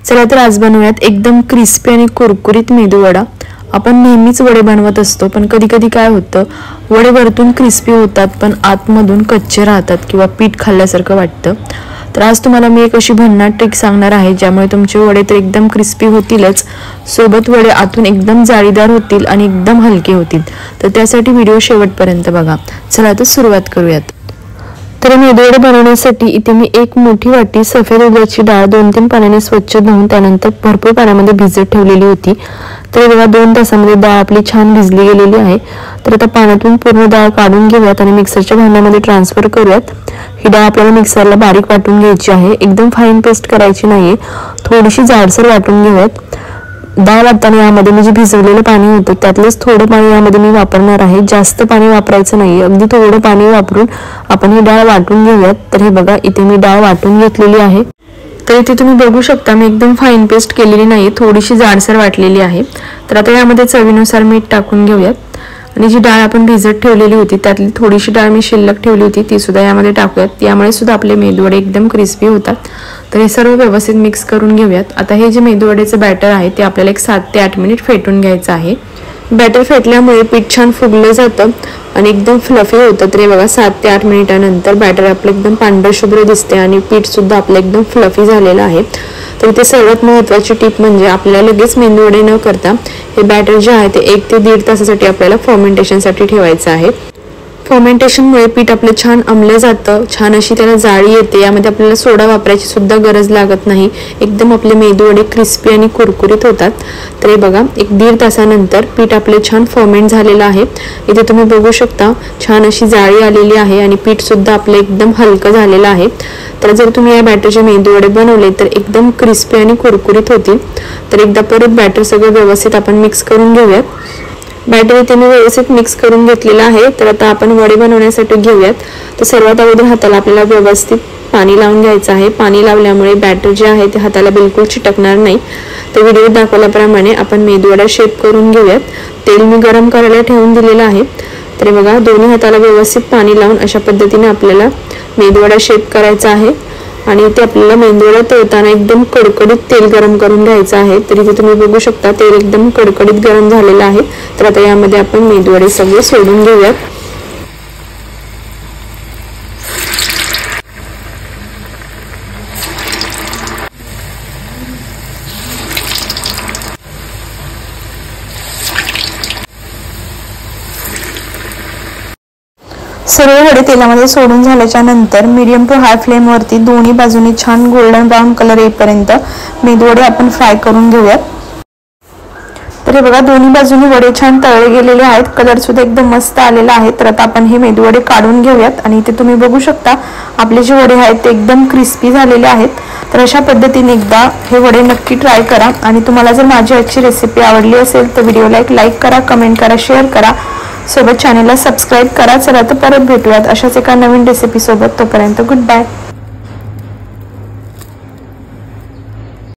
चला तर आज बनवूयात एकदम क्रिस्पी आणि कुरकुरीत मेदू वडा। आपण नेहमीच वडे बनवत असतो, पण कधी कधी काय होतं, वडे वरतून क्रिस्पी होतात पण आतमधून कच्चे राहतात किंवा पीठ खाल्ल्यासारखं वाटतं। तर आज तुम्हाला मी एक अशी भन्नाट ट्रिक सांगणार आहे, ज्यामुळे तुमचे वडे तर एकदम क्रिस्पी होतीलच, सोबत वडे आतून एकदम जाळीदार होतील आणि एकदम हलके होतील। तर त्यासाठी व्हिडिओ शेवटपर्यंत बघा। चला तर सुरुवात करूयात। तर मेदू वडे बनवण्यासाठी इथे मी एक मोठी वाटी सफेद उडदाची डाळ 2-3 पाण्याने स्वच्छ धुवून त्यानंतर भरपूर पाण्यामध्ये भिजत ठेवलेली होती। तर बघा 2 तासांमध्ये डाळ आपली छान भिजली गेलेली आहे। तर आता पाण्यातून पूर्ण डाळ काढून घेऊयात आणि मिक्सरच्या भांड्यामध्ये ट्रान्सफर करूयात। ही डाळ आपल्याला मिक्सरला बारीक वाटून घ्यायची आहे, एकदम फाईन पेस्ट करायची नाहीये, थोडीशी जाडसर वाटून घेऊयात। डाळ वाटताना यामध्ये मी जे भिजवलेलं पाणी होतं त्यातलंच थोडं पाणी यामध्ये मी वापरणार आहे, जास्त पाणी वापरायचं नाही, अगदी थोडं पाणी वापरून आपण ही डाळ वाटून घेऊयात। तर हे बघा इथे मी डाळ वाटून घेतलेली आहे। तर इथे तुम्ही बघू शकता मी एकदम फाईन पेस्ट केलेली नाही, थोडीशी जाडसर वाटलेली आहे। तर आता यामध्ये चवीनुसार मीठ टाकून घेऊयात आणि जी डाळ आपण भिजत ठेवलेली होती त्यातली थोडीशी डाळ मी शिल्लक ठेवली होती ती सुद्धा यामध्ये टाकूयात, यामुळे सुद्धा आपले मेदूवडे एकदम क्रिस्पी होतात। तर हे सर्व व्यवस्थित मिक्स करून घेऊयात। आता हे जे मेदूवड्याचं बॅटर आहे ते आपल्याला एक 7 ते 8 मिनिट फेटून घ्यायचं आहे। बॅटर फेटल्यामुळे पीठ छान फुगलं जातं आणि एकदम फ्लफी होतं। तर हे बघा 7 ते 8 मिनिटांनंतर बॅटर आपलं एकदम पांढरशुभ्र दिसते आणि पीठ सुद्धा आपलं एकदम फ्लफी झालेलं आहे। तर इथे सर्वात महत्त्वाची टिप म्हणजे आपल्याला लगेच मेदूवडे न करता हे बॅटर जे आहे ते 1 ते 1.5 तासासाठी आपल्याला फर्मेंटेशनसाठी ठेवायचं आहे। फर्मेंटेशनमुळे पीठ आपलं छान अंमलं जातं, छान अशी त्याला जाळी येते, यामध्ये आपल्याला सोडा वापरायची सुद्धा गरज लागत नाही, एकदम आपले मेदूवडे क्रिस्पी आणि कुरकुरीत होतात। तर हे बघा 1-1.5 तासानंतर पीठ आपले छान फर्मेंट झालेलं आहे। इथे तुम्ही बघू शकता छान अशी जाळी आलेली आहे आणि पीठ सुद्धा आपलं एकदम हलकं झालेलं आहे। तर जर तुम्ही या बॅटरचे मेदूवडे बनवले तर एकदम क्रिस्पी आणि कुरकुरीत होतील। तर एकदा परत बॅटर सगळं व्यवस्थित आपण मिक्स करून घेऊयात। बॅटर इथे मी व्यवस्थित मिक्स करून घेतलेला आहे। तर आता आपण वडे बनवण्यासाठी घेऊयात। तर सर्वात अगोदर हाताला आपल्याला व्यवस्थित पाणी लावून घ्यायचं आहे। पाणी लावल्यामुळे बॅटर जे आहे ते हाताला बिलकुल चिटकणार नाही। तर व्हिडिओ दाखवल्याप्रमाणे आपण मेदूवडा शेप करून घेऊयात। तेल मी गरम करायला ठेवून दिलेलं आहे। तर बघा दोन्ही हाताला व्यवस्थित पाणी लावून अशा पद्धतीने आपल्याला मेदूवडा शेप करायचा आहे आणि ते आपल्याला मेदूवडा तळताना एकदम कडकडीत तेल गरम करून घ्यायचं आहे। तर इथे तुम्ही बघू शकता तेल एकदम कडकडीत गरम झालेलं आहे। तर आता यामध्ये आपण मेदूवडे सगळे सोडून घेऊयात। सर्व वडे तेलामध्ये सोडून झाल्याच्या नंतर मीडियम टू हाय फ्लेम वरती दोन्ही बाजूनी छान गोल्डन ब्राऊन कलर येईपर्यंत मेदूवडे आपण फ्राय करून घेऊयात। तर हे बघा दोन्ही बाजूनी वडे छान तळले गेलेले आहेत, कलर सुद्धा एकदम मस्त आलेला आहे। तर आता आपण हे मेदूवडे काढून घेऊयात आणि इथे तुम्ही बघू शकता आपले जे वडे आहेत ते एकदम क्रिस्पी झालेले आहेत। तर अशा पद्धतीने एकदा हे वडे नक्की ट्राय करा आणि तुम्हाला जर माझी आजची रेसिपी आवडली असेल तर व्हिडिओला एक लाईक करा, कमेंट करा, शेअर करा, सोबत चॅनलला सबस्क्राइब करा। चला तर परत भेटूयात अशाच एका नवीन रेसिपी सोबत, तोपर्यंत गुड बाय।